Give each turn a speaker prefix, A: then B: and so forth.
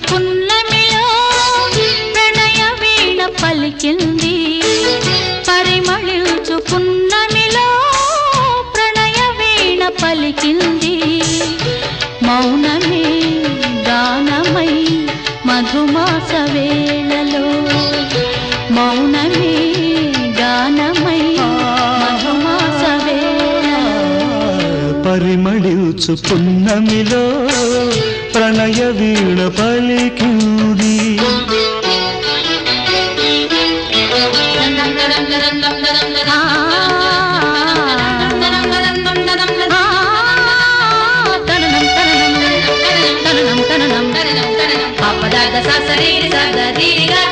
A: పున్నమిలో ప్రణయ వీణ పలికింది పరిమళించు పున్నమిలో ప్రణయ వీణ పలికింది మౌనమే గానమై మధుమాస వేళలో మౌనమే గానమై మధుమాస వేళలో
B: పరిమళించు పున్నమిలో ప్రణయ వీణ పలికింది
A: పాప దాద సా సరి స ద రి గా